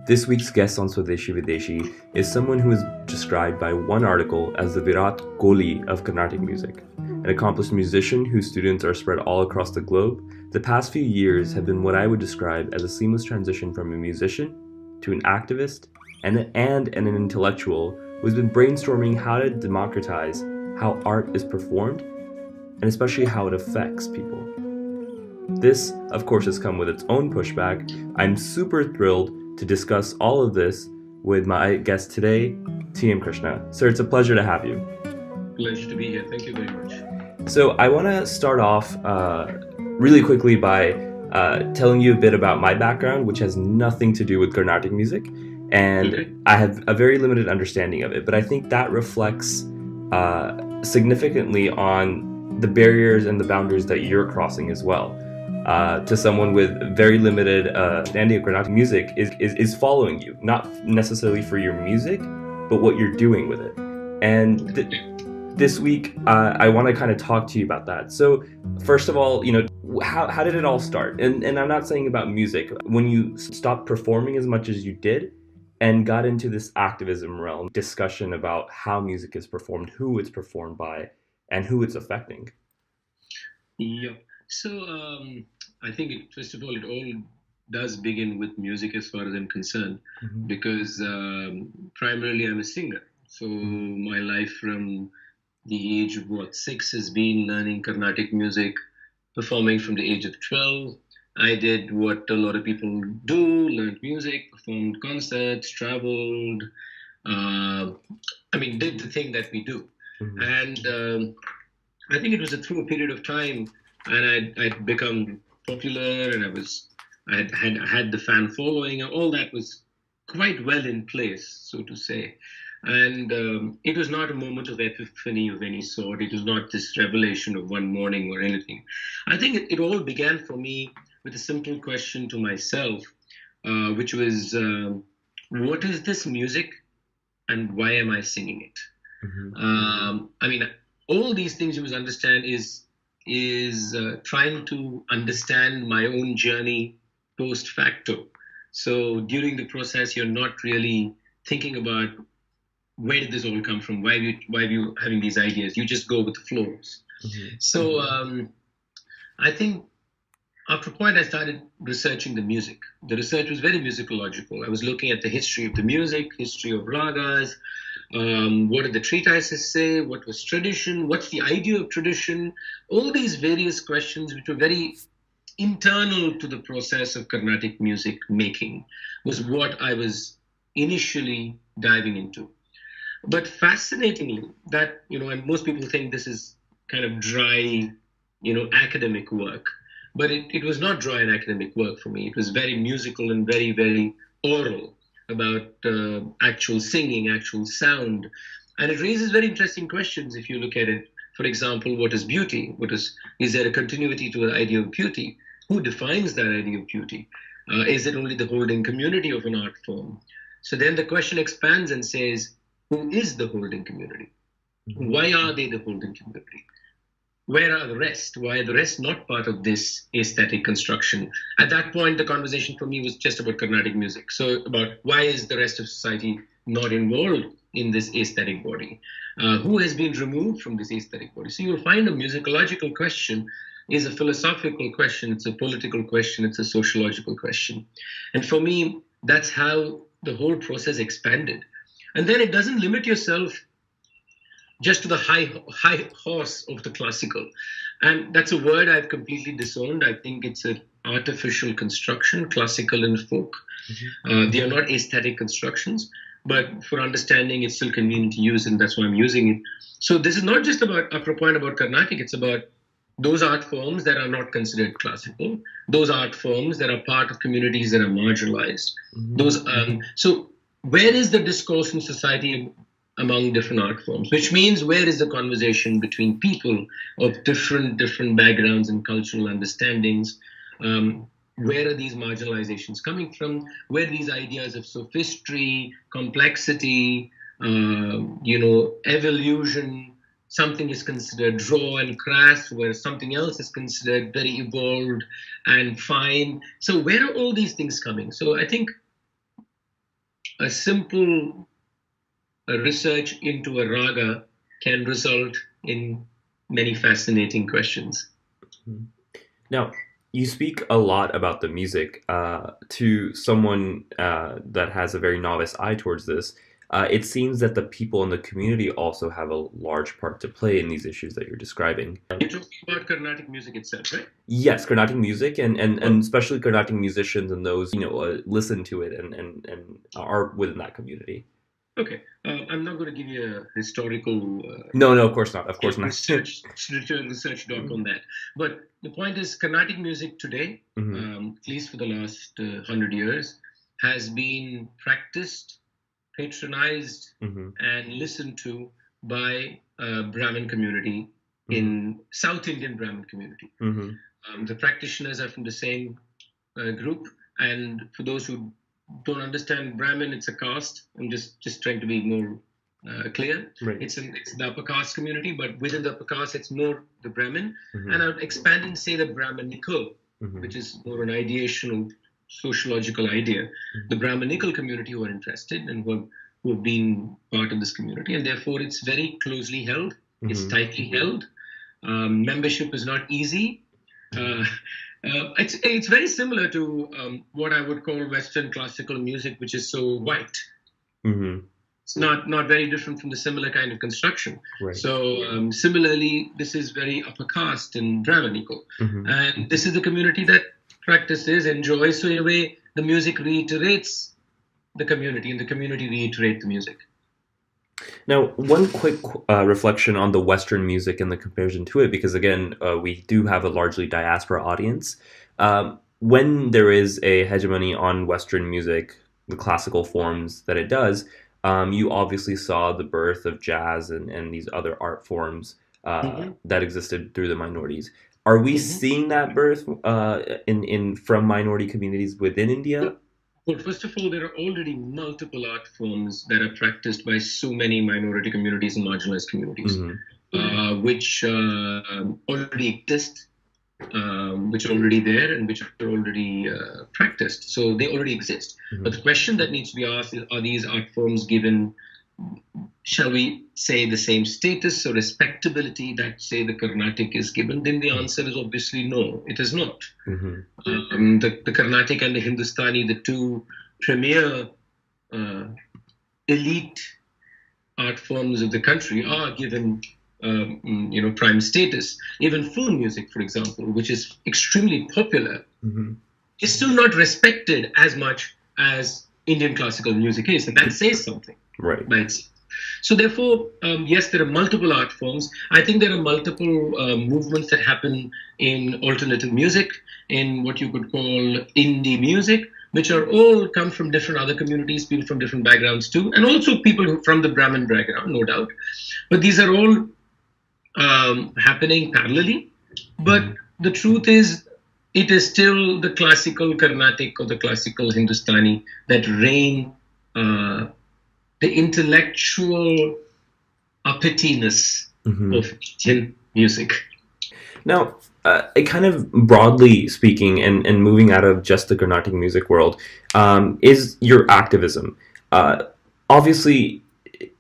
This week's guest on Swadeshi Videshi is someone who is described by one article as the Virat Kohli of Carnatic music. An accomplished musician whose students are spread all across the globe, the past few years have been what I would describe as a seamless transition from a musician to an activist and an intellectual who has been brainstorming how to democratize how art is performed and especially how it affects people. This, of course, has come with its own pushback. I'm super thrilled to discuss all of this with my guest today, T.M. Krishna. Sir, it's a pleasure to have you. Pleasure to be here. Thank you very much. So I want to start off really quickly by telling you a bit about my background, which has nothing to do with Carnatic music. And I have a very limited understanding of it, but I think that reflects significantly on the barriers and the boundaries that you're crossing as well. To someone with very limited understanding of Carnatic music is following you, not necessarily for your music, but what you're doing with it. And this week, I want to kind of talk to you about that. So first of all, how did it all start? And I'm not saying about music. When you stopped performing as much as you did and got into this activism realm, discussion about how music is performed, who it's performed by, and who it's affecting. Yeah. So I think, first of all, it all does begin with music as far as I'm concerned, because primarily I'm a singer. So my life from the age of 6 has been learning Carnatic music, performing from the age of 12. I did what a lot of people do, learned music, performed concerts, traveled, did the thing that we do. And I think it was through a period of time, and I'd become popular, and I had the fan following, and all that was quite well in place, so to say. And it was not a moment of epiphany of any sort. It was not this revelation of one morning or anything. I think it all began for me with a simple question to myself, which was, what is this music and why am I singing it? All these things you must understand is trying to understand my own journey post facto. So during the process, you're not really thinking about where did this all come from? Why are you having these ideas? You just go with the flows. So I think after a point, I started researching the music. The research was very musicological. I was looking at the history of the music, history of ragas, what did the treatises say, what was tradition, what's the idea of tradition, all these various questions which were very internal to the process of Carnatic music making was what I was initially diving into. But fascinatingly, that, and most people think this is kind of dry, academic work, but it was not dry and academic work for me. It was very musical and very, very oral about actual singing, actual sound. And it raises very interesting questions if you look at it. For example, what is beauty? Is there a continuity to the idea of beauty? Who defines that idea of beauty? Is it only the holding community of an art form? So then the question expands and says, who is the holding community? Why are they the holding community? Where are the rest? Why are the rest not part of this aesthetic construction? At that point, the conversation for me was just about Carnatic music. So about why is the rest of society not involved in this aesthetic body? Who has been removed from this aesthetic body? So you'll find a musicological question is a philosophical question, it's a political question, it's a sociological question. And for me, that's how the whole process expanded. And then it doesn't limit yourself just to the high horse of the classical. And that's a word I've completely disowned. I think it's an artificial construction, classical and folk. They are not aesthetic constructions, but for understanding, it's still convenient to use, and that's why I'm using it. So this is not just about a point about Carnatic, it's about those art forms that are not considered classical, those art forms that are part of communities that are marginalized. So where is the discourse in society among different art forms? Which means where is the conversation between people of different backgrounds and cultural understandings? Where are these marginalizations coming from? Where are these ideas of sophistry, complexity, evolution? Something is considered raw and crass, where something else is considered very evolved and fine. So where are all these things coming? So I think a simple research into a raga can result in many fascinating questions. Now, you speak a lot about the music. To someone that has a very novice eye towards this, it seems that the people in the community also have a large part to play in these issues that you're describing. You're talking about Carnatic music itself, right? Yes, Carnatic music, and especially Carnatic musicians and those listen to it and are within that community. Okay, I'm not going to give you a historical No, of course not. Of course not. research doc on that. But the point is, Carnatic music today, at least for the last 100 years, has been practiced, patronized, and listened to by Brahmin community in South Indian Brahmin community. The practitioners are from the same group, and for those who don't understand Brahmin, it's a caste. I'm just trying to be more clear. Right. It's the upper caste community, but within the upper caste, it's more the Brahmin. And I would expand and say the Brahmanical, which is more an ideational, sociological idea. The Brahmanical community who are interested and who have been part of this community, and therefore it's very closely held. It's tightly held. Membership is not easy. It's very similar to what I would call Western classical music, which is so white. It's not very different from the similar kind of construction. Right. So similarly, this is very upper caste and Brahmanical. And this is the community that practices, enjoys. So in a way, the music reiterates the community and the community reiterate the music. Now, one quick reflection on the Western music and the comparison to it, because again, we do have a largely diaspora audience. When there is a hegemony on Western music, the classical forms that it does, you obviously saw the birth of jazz and these other art forms that existed through the minorities. Are we seeing that birth from minority communities within India? Well, first of all, there are already multiple art forms that are practiced by so many minority communities and marginalized communities, which already exist, which are already there, and which are already practiced. So they already exist. But the question that needs to be asked is, are these art forms given, shall we say, the same status or respectability that, say, the Carnatic is given? Then the answer is obviously no, it is not. The Carnatic and the Hindustani, the two premier elite art forms of the country, are given prime status. Even film music, for example, which is extremely popular, is still not respected as much as Indian classical music is, and that says something. Right. So therefore, yes, there are multiple art forms. I think there are multiple movements that happen in alternative music, in what you could call indie music, which are all come from different other communities, people from different backgrounds too, and also people from the Brahmin background, no doubt. But these are all happening parallelly. But the truth is, it is still the classical Carnatic or the classical Hindustani that reign the intellectual uppityness of Indian music. Now, kind of broadly speaking, and moving out of just the Carnatic music world, is your activism. Obviously,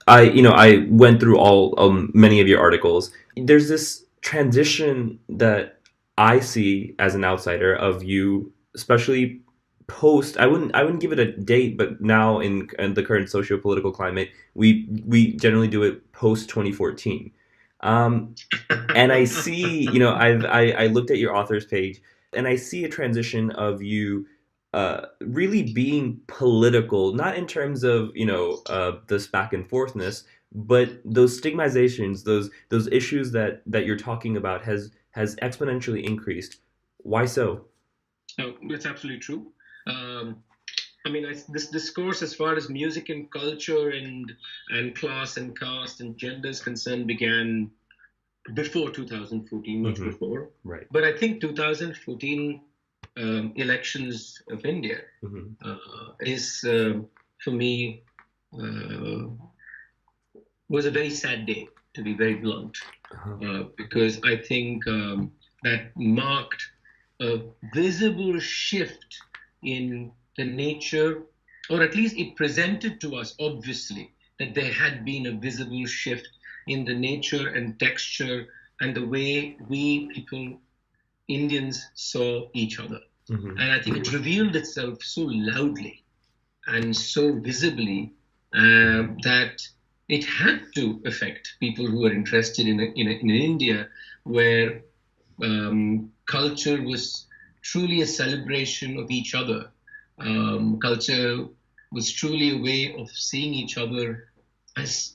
I went through many of your articles. There's this transition that I see as an outsider of you, especially post. I wouldn't give it a date, but now in the current socio-political climate, we generally do it post 2014. And I see, I looked at your author's page, and I see a transition of you really being political, not in terms of this back and forthness, but those stigmatizations, those issues that you're talking about has exponentially increased. Why so? Oh, that's absolutely true. This discourse as far as music and culture and class and caste and gender is concerned began before 2014, much before. Right. But I think 2014 elections of India is, for me, was a very sad day, to be very blunt, because I think that marked a visible shift in the nature or at least it presented to us, obviously, that there had been a visible shift in the nature and texture and the way we people, Indians, saw each other. Mm-hmm. And I think it revealed itself so loudly and so visibly that it had to affect people who were interested in India, where culture was truly a celebration of each other. Culture was truly a way of seeing each other as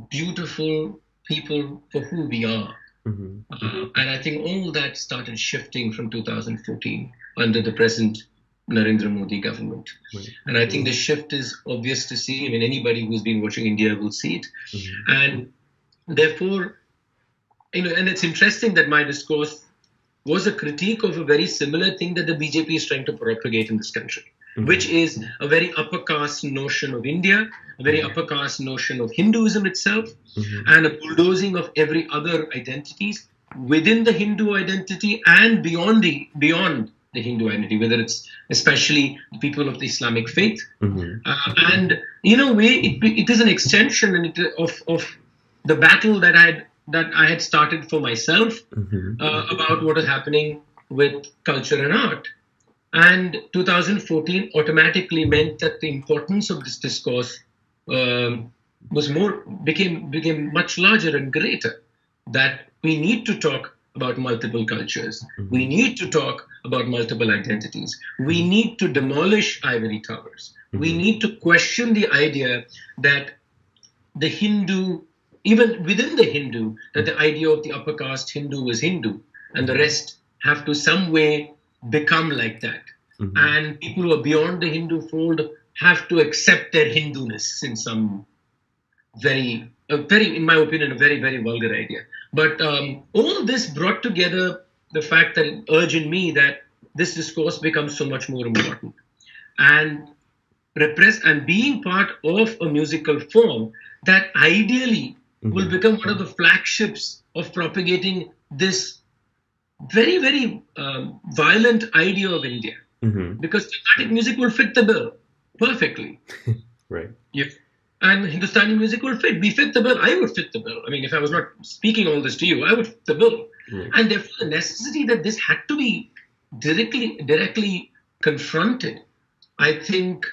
beautiful people for who we are. Mm-hmm. And I think all that started shifting from 2014 under the present Narendra Modi government. Right. And I think the shift is obvious to see. I mean, anybody who's been watching India will see it. Mm-hmm. And therefore, and it's interesting that my discourse was a critique of a very similar thing that the BJP is trying to propagate in this country, mm-hmm. which is a very upper caste notion of India, a very upper caste notion of Hinduism itself, mm-hmm. and a bulldozing of every other identities within the Hindu identity and beyond the Hindu identity, whether it's especially the people of the Islamic faith. Mm-hmm. And in a way, it is an extension of the battle that I had started for myself mm-hmm. about what is happening with culture and art. And 2014 automatically meant that the importance of this discourse became much larger and greater. That we need to talk about multiple cultures. Mm-hmm. We need to talk about multiple identities. We need to demolish ivory towers. Mm-hmm. We need to question the idea that the Hindu, even within the Hindu, that the idea of the upper caste Hindu is Hindu and the rest have to some way become like that. Mm-hmm. And people who are beyond the Hindu fold have to accept their Hinduness in some very, in my opinion, a very, very vulgar idea. But all this brought together the fact that it urged in me that this discourse becomes so much more important. And being part of a musical form that ideally mm-hmm. will become one of the flagships of propagating this very, very violent idea of India. Mm-hmm. Because Carnatic music will fit the bill perfectly. Right. And Hindustani music will fit. We fit the bill. I would fit the bill. I mean, if I was not speaking all this to you, I would fit the bill. Right. And therefore, the necessity that this had to be directly confronted, I think,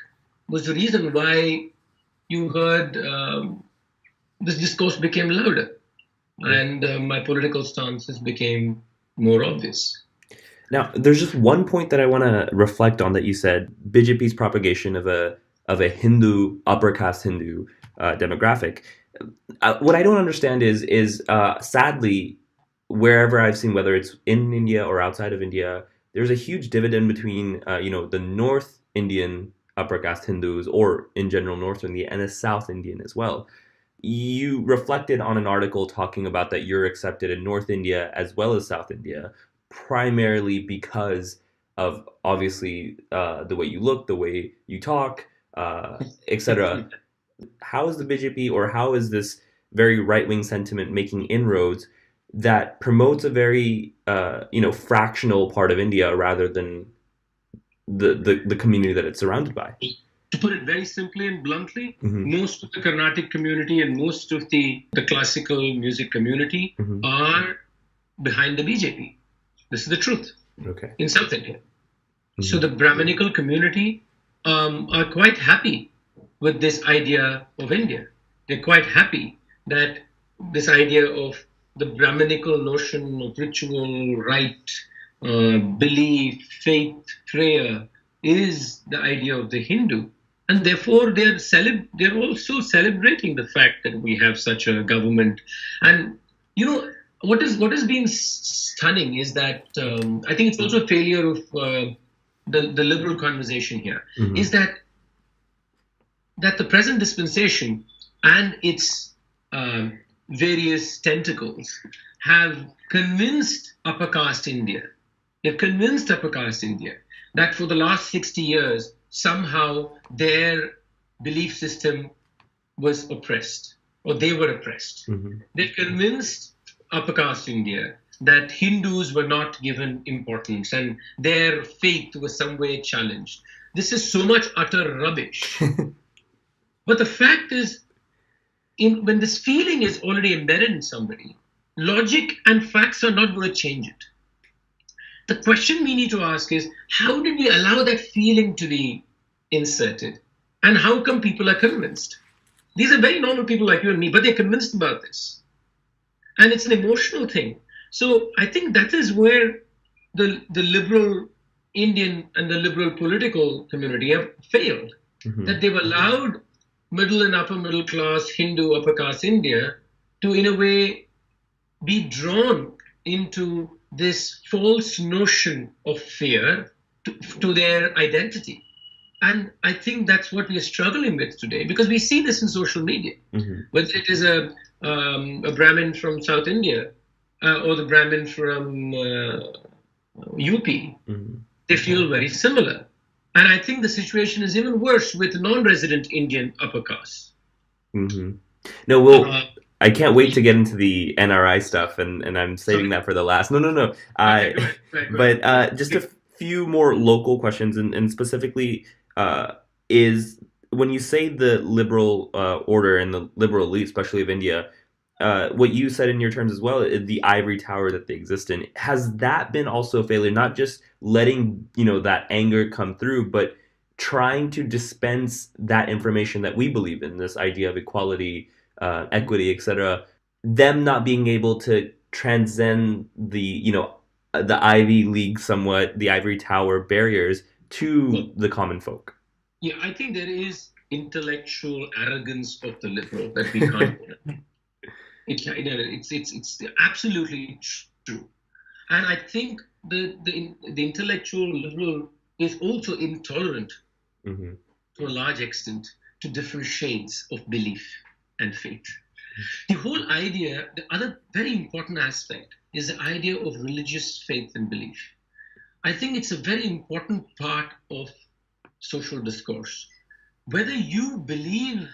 was the reason why you heard this discourse became louder. Right. And my political stances became more obvious. Now, there's just one point that I want to reflect on that you said, BJP's propagation of a Hindu, upper caste Hindu demographic. What I don't understand is sadly, wherever I've seen, whether it's in India or outside of India, there's a huge dividend between, the North Indian upper caste Hindus, or in general North India, and the South Indian as well. You reflected on an article talking about that you're accepted in North India as well as South India, primarily because of obviously the way you look, the way you talk, etc. How is the BJP, or how is this very right-wing sentiment making inroads that promotes a very fractional part of India rather than the community that it's surrounded by? To put it very simply and bluntly, mm-hmm. most of the Carnatic community and most of the classical music community mm-hmm. are behind the BJP. This is the truth. Okay. In South India. Mm-hmm. So the Brahmanical community are quite happy with this idea of India. They're quite happy that this idea of the Brahmanical notion of ritual, rite, belief, faith, prayer is the idea of the Hindu. And therefore, they're also celebrating the fact that we have such a government. And, what has been stunning is that I think it's also a failure of the liberal conversation here, mm-hmm. is that the present dispensation and its various tentacles have convinced upper caste India. They've convinced upper caste India that for the last 60 years, somehow their belief system was oppressed, or they were oppressed. Mm-hmm. They've convinced upper caste India that Hindus were not given importance and their faith was some way challenged. this is so much utter rubbish. But the fact is, when this feeling is already embedded in somebody, logic and facts are not going to change it. The question we need to ask is, how did we allow that feeling to be inserted? And how come people are convinced? These are very normal people like you and me, but they're convinced about this. And it's an emotional thing. So I think that is where the liberal Indian and the liberal political community have failed. That they've allowed middle and upper middle class Hindu upper caste India to, in a way, be drawn into this false notion of fear to their identity. And I think that's what we are struggling with today, because we see this in social media. Whether it is a Brahmin from South India or the Brahmin from UP, they feel very similar. And I think the situation is even worse with non-resident Indian upper caste. No, well, I can't wait to get into the NRI stuff, and I'm saving that for the last. No. Okay, go ahead. But just a few more local questions, and specifically, is when you say the liberal order and the liberal elite, especially of India, what you said in your terms as well, the ivory tower that they exist in, has that been also a failure? Not just letting that anger come through, but trying to dispense that information that we believe in, this idea of equality, equity, etc. Them not being able to transcend the Ivy League somewhat, the ivory tower barriers to the common folk. Yeah, I think there is intellectual arrogance of the liberal that we can't. It's absolutely true, and I think the intellectual liberal is also intolerant to a large extent to different shades of belief and faith. The whole idea, the other very important aspect, is the idea of religious faith and belief. I think it's a very important part of social discourse. Whether you believe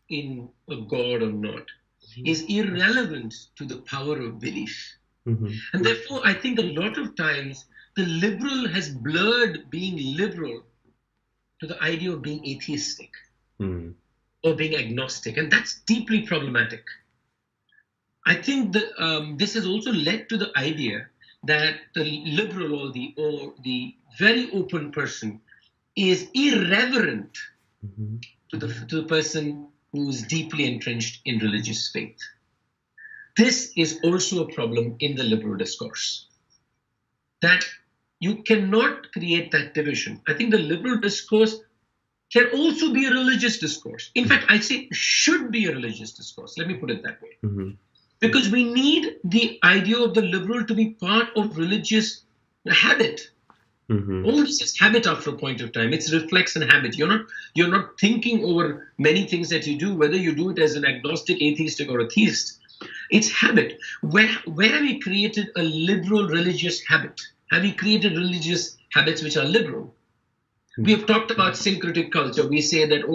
in a God or not is irrelevant to the power of belief. And therefore, I think a lot of times the liberal has blurred being liberal to the idea of being atheistic or being agnostic, and that's deeply problematic. I think that this has also led to the idea that the liberal or the very open person is irreverent to the person who is deeply entrenched in religious faith. This is also a problem in the liberal discourse, that you cannot create that division. I think the liberal discourse can also be a religious discourse. In fact, I say should be a religious discourse. Let me put it that way. Because we need the idea of the liberal to be part of religious habit. All this is habit after a point of time. It's reflex and habit. You're not thinking over many things that you do, whether you do it as an agnostic, atheistic, or a theist. It's habit. Where have we created a liberal religious habit? Have we created religious habits which are liberal? We have talked about syncretic culture. We say that,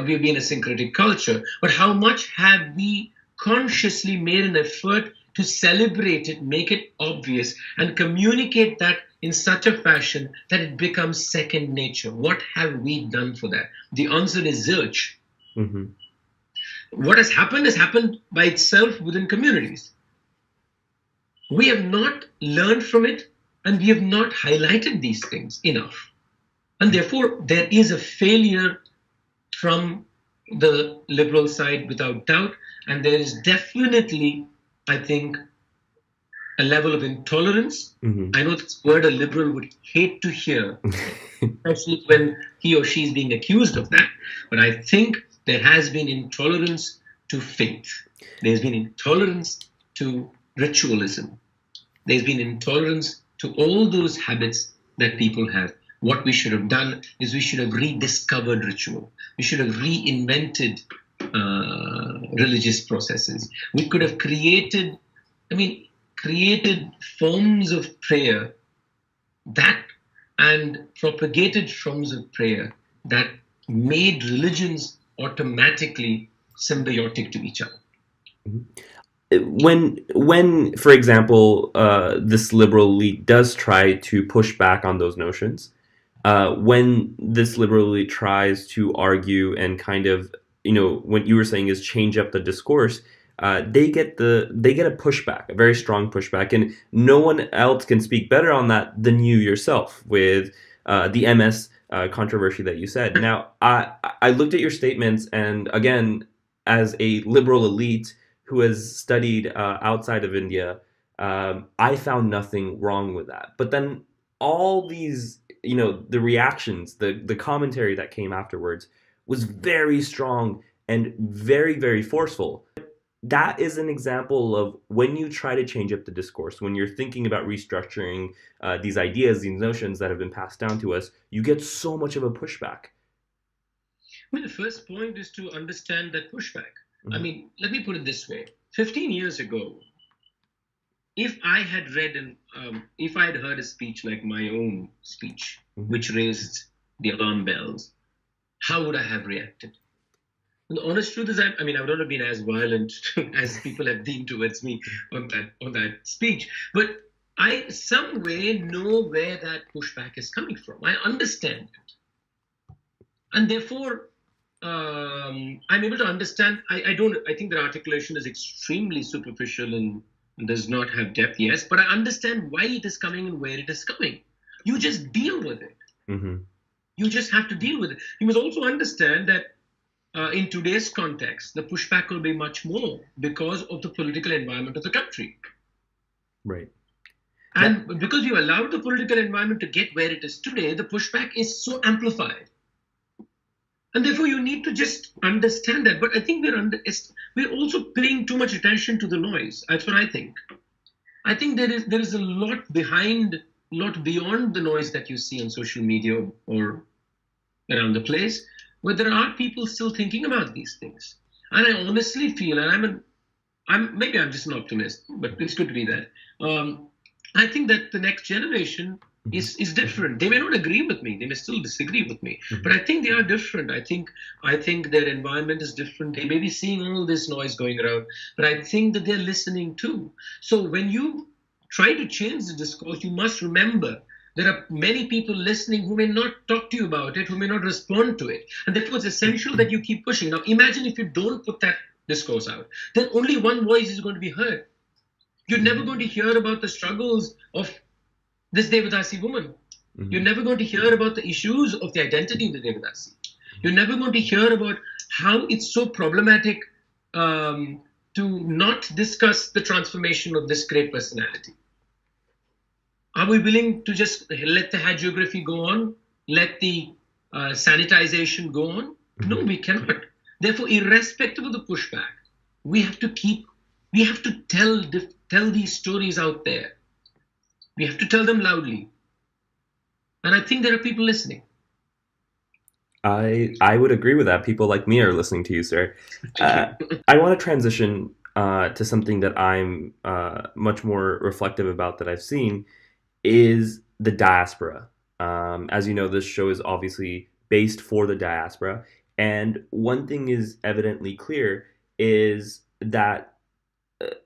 we've been a syncretic culture. But how much have we consciously made an effort to celebrate it, make it obvious, and communicate that in such a fashion that it becomes second nature? What have we done for that? The answer is zilch. What has happened by itself within communities. We have not learned from it, and we have not highlighted these things enough. And therefore, there is a failure from the liberal side without doubt, and there is definitely, I think, a level of intolerance. I know this word a liberal would hate to hear, especially when he or she is being accused of that. But I think there has been intolerance to faith. There's been intolerance to ritualism. There's been intolerance to all those habits that people have. What we should have done is we should have rediscovered ritual. We should have reinvented religious processes. We could have created forms of prayer and propagated forms of prayer that made religions automatically symbiotic to each other. When, for example, this liberal elite does try to push back on those notions, when this liberal elite tries to argue and kind of, what you were saying is change up the discourse, they get a pushback, a very strong pushback, and no one else can speak better on that than you yourself with the MS controversy that you said. Now, I looked at your statements, and again, as a liberal elite who has studied outside of India, I found nothing wrong with that. But then all these, the reactions, the commentary that came afterwards was very strong and very, very forceful. That is an example of when you try to change up the discourse, when you're thinking about restructuring these ideas, these notions that have been passed down to us, you get so much of a pushback. Well, the first point is to understand that pushback. Mm-hmm. I mean, let me put it this way. 15 years ago, if I had if I had heard a speech like my own speech, mm-hmm. which raised the alarm bells, how would I have reacted? And the honest truth is, I would not have been as violent as people have been towards me on that speech. But I, some way, know where that pushback is coming from. I understand it, and therefore, I'm able to understand. I think the articulation is extremely superficial and does not have depth. Yes, but I understand why it is coming and where it is coming. You just deal with it. Mm-hmm. You just have to deal with it. You must also understand that in today's context, the pushback will be much more because of the political environment of the country. Right. And because you allowed the political environment to get where it is today, the pushback is so amplified. And therefore, you need to just understand that. But I think we're also paying too much attention to the noise. That's what I think. I think there is a lot beyond the noise that you see on social media or around the place, where there are people still thinking about these things. And I honestly feel, and maybe I'm just an optimist, but it's good to be that. I think that the next generation is different. They may not agree with me. They may still disagree with me. Mm-hmm. But I think they are different. I think their environment is different. They may be seeing all this noise going around, but I think that they're listening too. So when you try to change the discourse, you must remember there are many people listening who may not talk to you about it, who may not respond to it. And therefore, it's essential that you keep pushing. Now, imagine if you don't put that discourse out, then only one voice is going to be heard. You're never going to hear about the struggles of this Devadasi woman. Mm-hmm. You're never going to hear about the issues of the identity of the Devadasi. You're never going to hear about how it's so problematic to not discuss the transformation of this great personality. Are we willing to just let the hagiography go on? Let the sanitization go on? No, we cannot. Therefore, irrespective of the pushback, we have to tell these stories out there. We have to tell them loudly. And I think there are people listening. I would agree with that. People like me are listening to you, sir. I want to transition to something that I'm much more reflective about that I've seen, is the diaspora. As you know, this show is obviously based for the diaspora. And one thing is evidently clear is that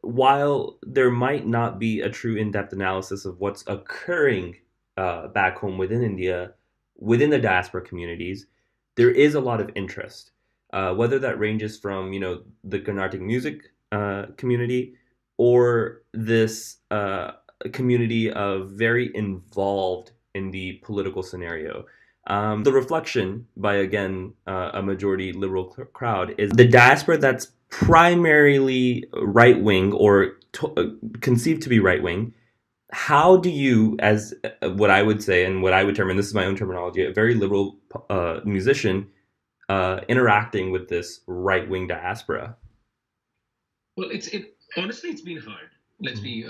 while there might not be a true in-depth analysis of what's occurring back home within India, within the diaspora communities, there is a lot of interest. Whether that ranges from, the Carnatic music community or this community of very involved in the political scenario. The reflection by, again, a majority liberal crowd is the diaspora that's primarily right-wing or conceived to be right-wing. How do you, as what I would say and what I would term, and this is my own terminology, a very liberal musician, interacting with this right-wing diaspora? Well, honestly, it's been hard. Let's be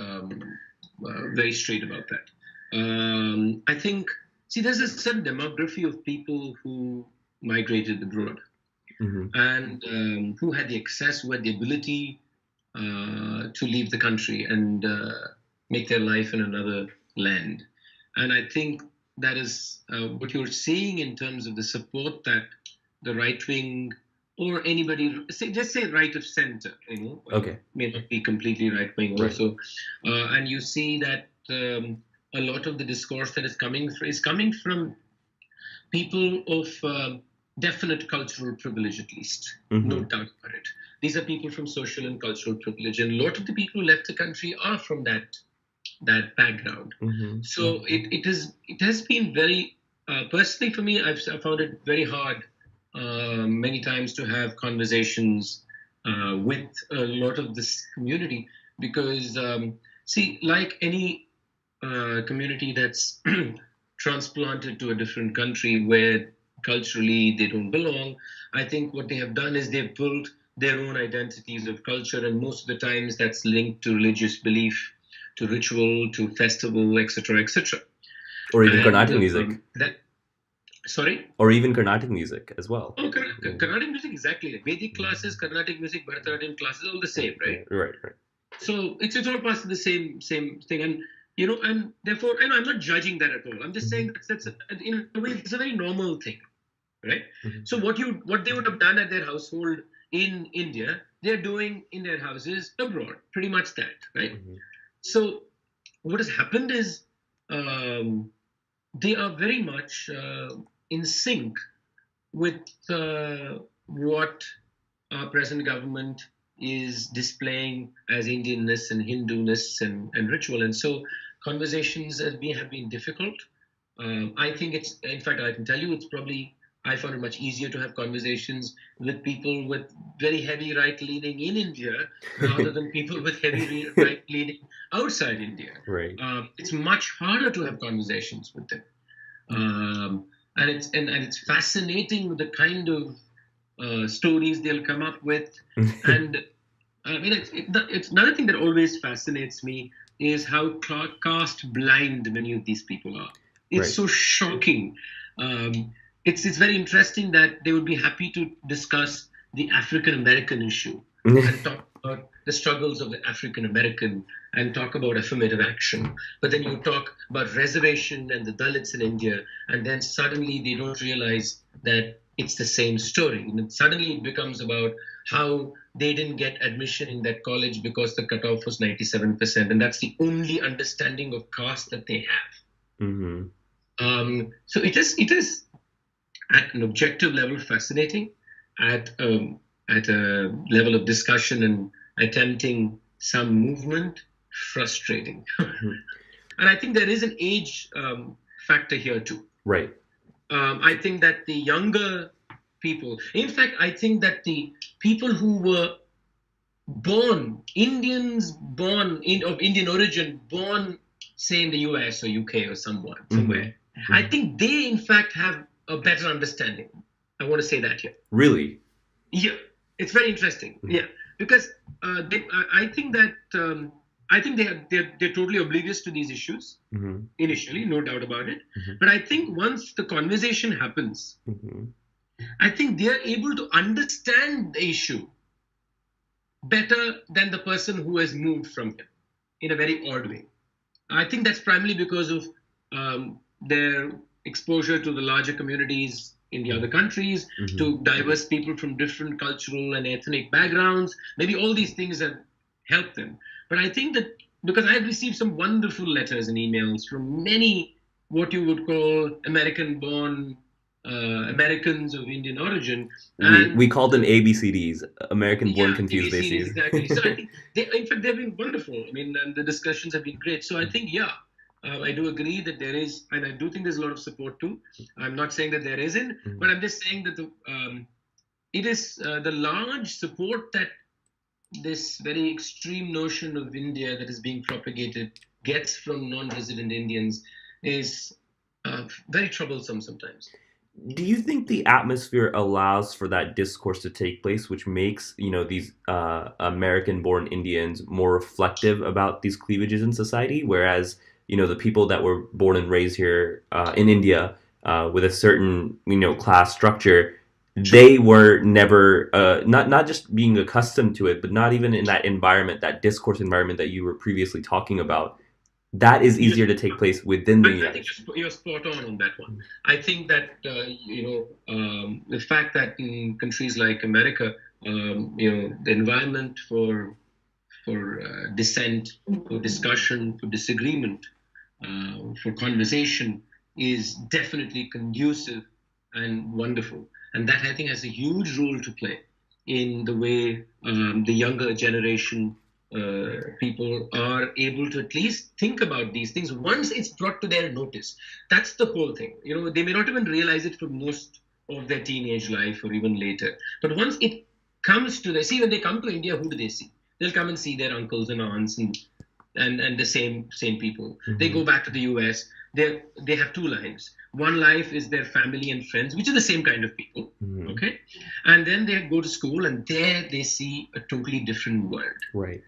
very straight about that. I think, there's a certain demography of people who migrated abroad, mm-hmm. and who had the access, who had the ability to leave the country and make their life in another land. And I think that is what you're seeing in terms of the support that the right wing or anybody, just say right of center, okay, may not be completely right wing also, and you see that a lot of the discourse that is coming from people of definite cultural privilege, at least, no doubt about it. These are people from social and cultural privilege, and a lot of the people who left the country are from that background. So it has been very personally for me. I found it very hard many times to have conversations with a lot of this community because see, like any community that's transplanted to a different country where culturally they don't belong, I think what they have done is they've built their own identities of culture, and most of the times that's linked to religious belief, to ritual, to festival, etc., etc. Or even Carnatic music. Sorry? Or even Carnatic music as well. Oh, Carnatic music, exactly. Like Vedic classes, Carnatic music, Bharatanatyam classes, all the same, right? Right. So it's all part of the same thing, and and therefore, and I'm not judging that at all. I'm just saying that's in a way it's a very normal thing, right? So what they would have done at their household in India, they're doing in their houses abroad, pretty much that, right? So what has happened is they are very much in sync with what our present government is displaying as Indianness and Hinduness and ritual. And so conversations have been difficult. I think in fact, I can tell you, I found it much easier to have conversations with people with very heavy right-leaning in India rather than people with heavy right-leaning outside India. Right. It's much harder to have conversations with them. And it's fascinating the kind of stories they'll come up with. And I mean, it's another thing that always fascinates me is how caste blind many of these people are. It's so shocking. It's very interesting that they would be happy to discuss the African American issue and talk about the struggles of the African American and talk about affirmative action. But then you talk about reservation and the Dalits in India, and then suddenly they don't realize that it's the same story. And then suddenly it becomes about how they didn't get admission in that college because the cutoff was 97%, and that's the only understanding of caste that they have. So it is at an objective level fascinating, at a level of discussion and attempting some movement frustrating. And I think there is an age factor here too. Right. I think that the younger people, in fact, I think that the people who were Indians born of Indian origin, born say in the US or UK or somewhere, I think they in fact have a better understanding. I want to say that here. Really? Yeah, it's very interesting. Yeah, because I think that they're totally oblivious to these issues initially, no doubt about it. But I think once the conversation happens, I think they're able to understand the issue better than the person who has moved from here in a very odd way. I think that's primarily because of their exposure to the larger communities in the other countries, to diverse people from different cultural and ethnic backgrounds. Maybe all these things have helped them. But I think that because I've received some wonderful letters and emails from many what you would call American-born Americans of Indian origin. We call them ABCDs, American-born confused ABCDs. Exactly. So I think, in fact, they've been wonderful. I mean, and the discussions have been great. So I think, I do agree that there is, and I do think there's a lot of support too. I'm not saying that there isn't, but I'm just saying that it is the large support that this very extreme notion of India that is being propagated gets from non-resident Indians is very troublesome sometimes. Do you think the atmosphere allows for that discourse to take place, which makes, these American-born Indians more reflective about these cleavages in society, whereas, the people that were born and raised here in India with a certain, class structure, they were never, not just being accustomed to it, but not even in that environment, that discourse environment that you were previously talking about. That is easier to take place within the United States. I think you're spot on that one. I think that, the fact that in countries like America, the environment for dissent, for discussion, for disagreement, for conversation is definitely conducive and wonderful. And that, I think, has a huge role to play in the way the younger generation people are able to at least think about these things once it's brought to their notice. That's the whole thing. They may not even realize it for most of their teenage life or even later. But once it comes to see, when they come to India, who do they see? They'll come and see their uncles and aunts and the same people. Mm-hmm. They go back to the US. They have two lives. One life is their family and friends, which are the same kind of people. Mm-hmm. Okay, and then they go to school, and there they see a totally different world. Right.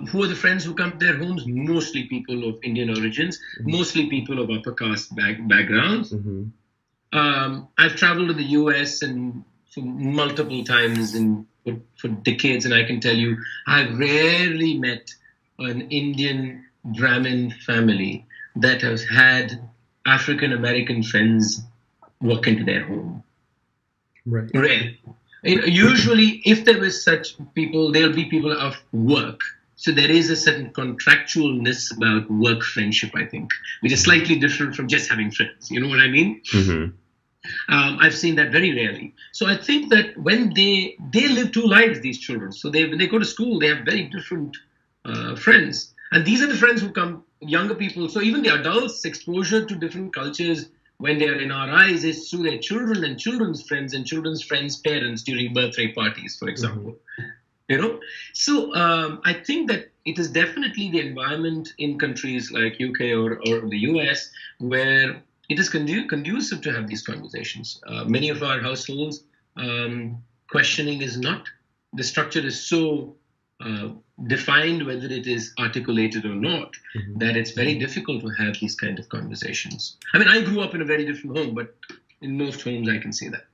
Who are the friends who come to their homes? Mostly people of Indian origins, mm-hmm. mostly people of upper caste backgrounds. Mm-hmm. I've traveled to the US and for multiple times and for decades, and I can tell you, I've rarely met an Indian Brahmin family that has had African American friends walk into their home. Right. Rarely. Usually, if there was such people, there'll be people of work. So there is a certain contractualness about work friendship, I think, which is slightly different from just having friends. You know what I mean? Mm-hmm. I've seen that very rarely. So I think that when they live two lives, these children. So when they go to school, they have very different friends. And these are the friends who come, younger people. So even the adults' exposure to different cultures when they are in our eyes is through their children and children's friends' parents during birthday parties, for example. Mm-hmm. So I think that it is definitely the environment in countries like UK or the US where it is conducive to have these conversations. Many of our households, questioning is not, the structure is so defined, whether it is articulated or not, mm-hmm. that it's very difficult to have these kind of conversations. I mean, I grew up in a very different home, but in most homes I can see that.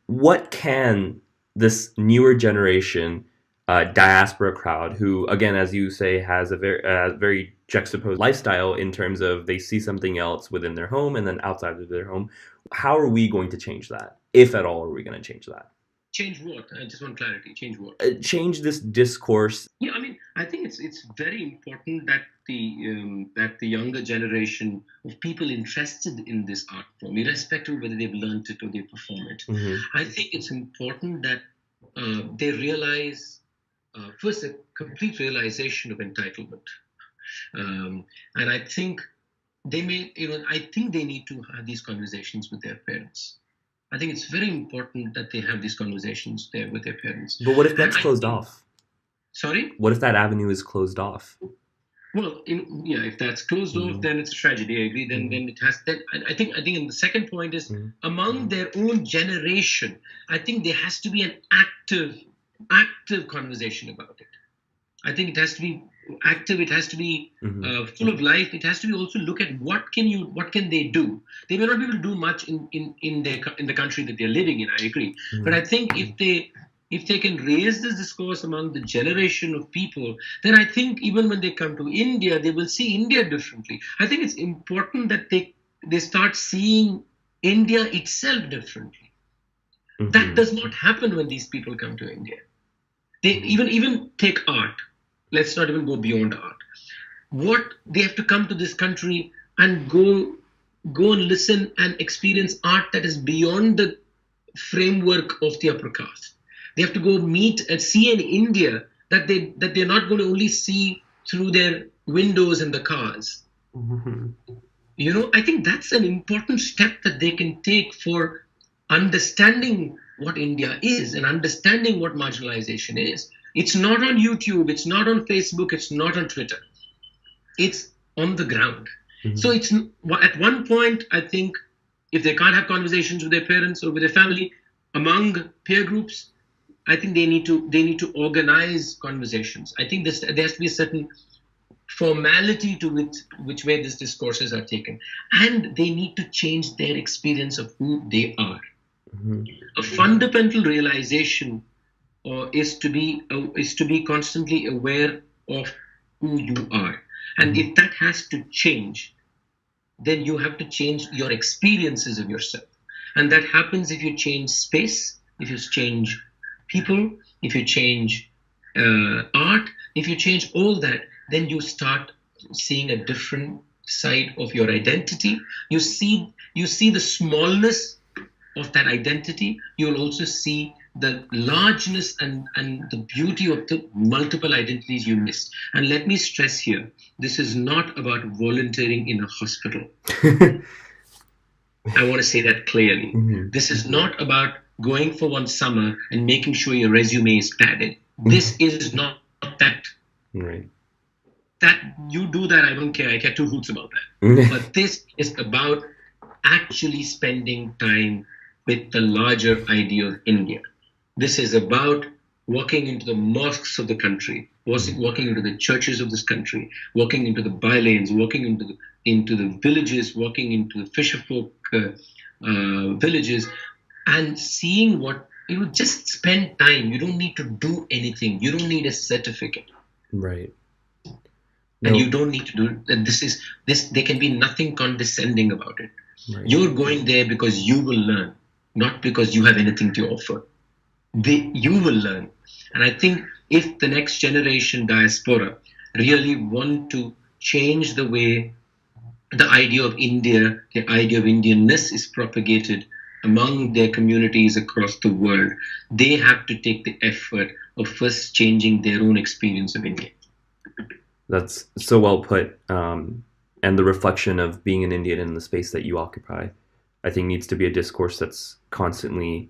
What can this newer generation diaspora crowd, who, again, as you say, has a very juxtaposed lifestyle in terms of they see something else within their home and then outside of their home, how are we going to change that? If at all, are we going to change that? Change what? I just want clarity. Change what? Change this discourse. Yeah, I mean, I think it's very important that the younger generation of people interested in this art form, irrespective of whether they've learned it or they perform it, mm-hmm. I think it's important that they realize first a complete realization of entitlement, and I think they need to have these conversations with their parents. I think it's very important that they have these conversations there with their parents. But what if that's closed off? Sorry? What if that avenue is closed off? Well, if that's closed off, then it's a tragedy. I agree. Then it has. Then I think. And the second point is among their own generation. I think there has to be an active conversation about it. I think it has to be active. It has to be full of life. It has to be also look at what can they do. They may not be able to do much in the country that they're living in. I agree, but I think if they can raise this discourse among the generation of people, then I think even when they come to India, they will see India differently. I think it's important that they start seeing India itself differently. Mm-hmm. That does not happen when these people come to India. They even take art. Let's not even go beyond art. What they have to come to this country and go and listen and experience art that is beyond the framework of the upper caste. They have to go meet and see in India that they're not going to only see through their windows and the cars. Mm-hmm. I think that's an important step that they can take for understanding what India is and understanding what marginalization is. It's not on YouTube, it's not on Facebook, it's not on Twitter. It's on the ground. Mm-hmm. So it's at one point, I think, if they can't have conversations with their parents or with their family, among peer groups, I think they need to organize conversations. I think there has to be a certain formality to which way these discourses are taken. And they need to change their experience of who they are. Mm-hmm. A fundamental realization is to be constantly aware of who you are. And if that has to change, then you have to change your experiences of yourself. And that happens if you change space, if you change people, if you change art, if you change all that, then you start seeing a different side of your identity. You see the smallness of that identity, you'll also see the largeness and the beauty of the multiple identities you missed. And let me stress here, this is not about volunteering in a hospital. I want to say that clearly. Mm-hmm. This is not about going for one summer and making sure your resume is padded. This is not that. Right. That you do that, I don't care. I care two hoots about that. But this is about actually spending time with the larger idea of India. This is about walking into the mosques of the country, walking into the churches of this country, walking into the bylanes, walking into the villages, walking into the fisherfolk villages, and seeing what, just spend time. You don't need to do anything. You don't need a certificate. Right. And you don't need to do it. There can be nothing condescending about it. Right. You're going there because you will learn, not because you have anything to offer. You will learn. And I think if the next generation diaspora really want to change the way the idea of India, the idea of Indianness is propagated among their communities across the world, they have to take the effort of first changing their own experience of India. That's so well put. And the reflection of being an Indian in the space that you occupy, I think, needs to be a discourse that's constantly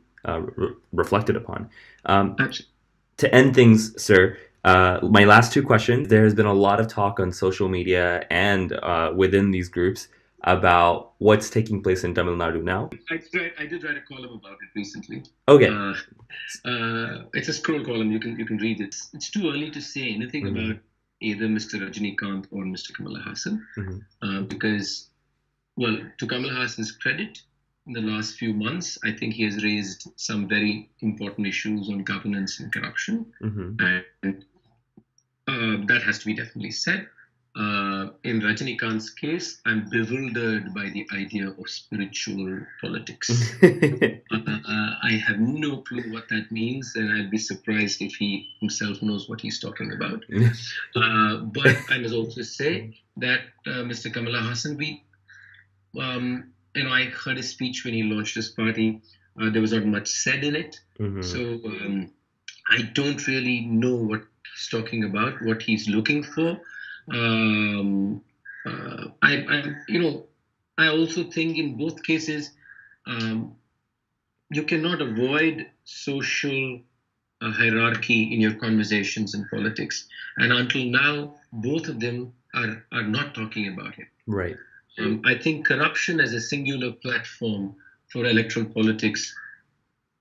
reflected upon. To end things, sir, my last two questions. There has been a lot of talk on social media and within these groups about what's taking place in Tamil Nadu now. I did write a column about it recently. Okay. It's a scroll column. You can read it. It's too early to say anything about either Mr. Rajinikanth or Mr. Kamal Haasan, because, well, to Kamal Haasan's credit, in the last few months, I think he has raised some very important issues on governance and corruption, and that has to be definitely said. In Rajinikanth's case, I'm bewildered by the idea of spiritual politics. I have no clue what that means, and I'd be surprised if he himself knows what he's talking about. But I must also say that Mr. Kamala Hassan, I heard his speech when he launched his party. There was not much said in it, so I don't really know what he's talking about, what he's looking for. I also think in both cases, you cannot avoid social hierarchy in your conversations in politics. And until now, both of them are not talking about it. Right. I think corruption as a singular platform for electoral politics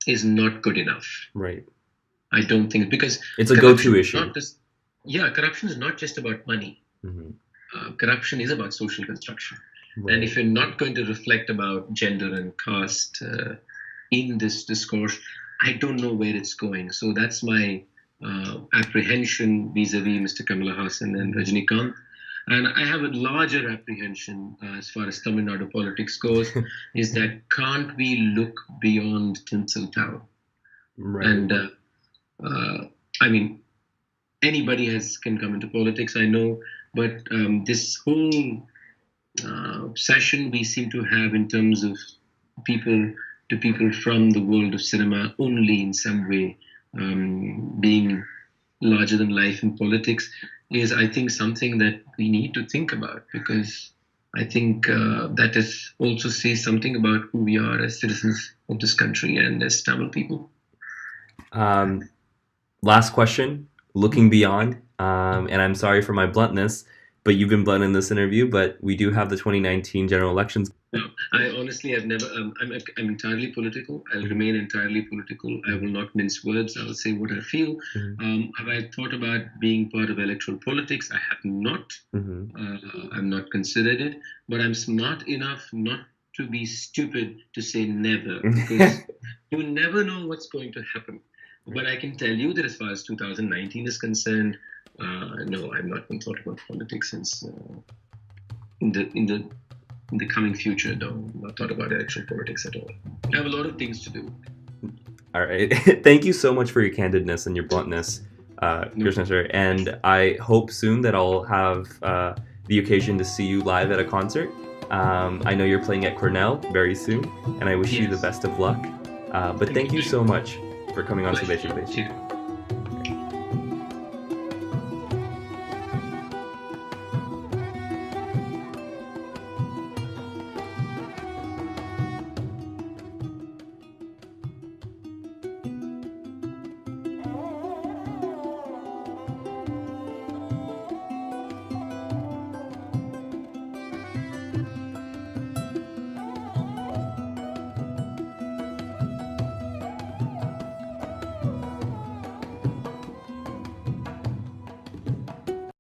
is not good enough. Right. I don't think, because it's a go-to issue. Corruption is not just about money. Corruption is about social construction. Right. And if you're not going to reflect about gender and caste in this discourse, I don't know where it's going. So that's my apprehension vis-a-vis Mr. Kamala Hassan and Rajinikanth. And I have a larger apprehension as far as Tamil Nadu politics goes, is that can't we look beyond Tinseltown? Right. And I mean, anybody can come into politics, I know, but this whole session we seem to have in terms of people from the world of cinema only in some way being larger than life in politics is, I think, something that we need to think about, because I think that is also says something about who we are as citizens of this country and as Tamil people. Last question, looking beyond, and I'm sorry for my bluntness, but you've been blunt in this interview, but we do have the 2019 general elections. No, I honestly have never, I'm entirely political. I'll remain entirely political. I will not mince words. I will say what I feel. Have I thought about being part of electoral politics? I have not. I've not considered it, but I'm smart enough not to be stupid to say never, because you never know what's going to happen. But I can tell you that as far as 2019 is concerned, no, I've not been thought about politics since in the coming future. No, not thought about electoral politics at all. I have a lot of things to do. All right. Thank you so much for your candidness and your bluntness, Krishna sir. And I hope soon that I'll have the occasion to see you live at a concert. I know you're playing at Cornell very soon, and I wish you the Yes. best of luck. But thank you so much for coming on Pleasure. Swadeshi Videshi.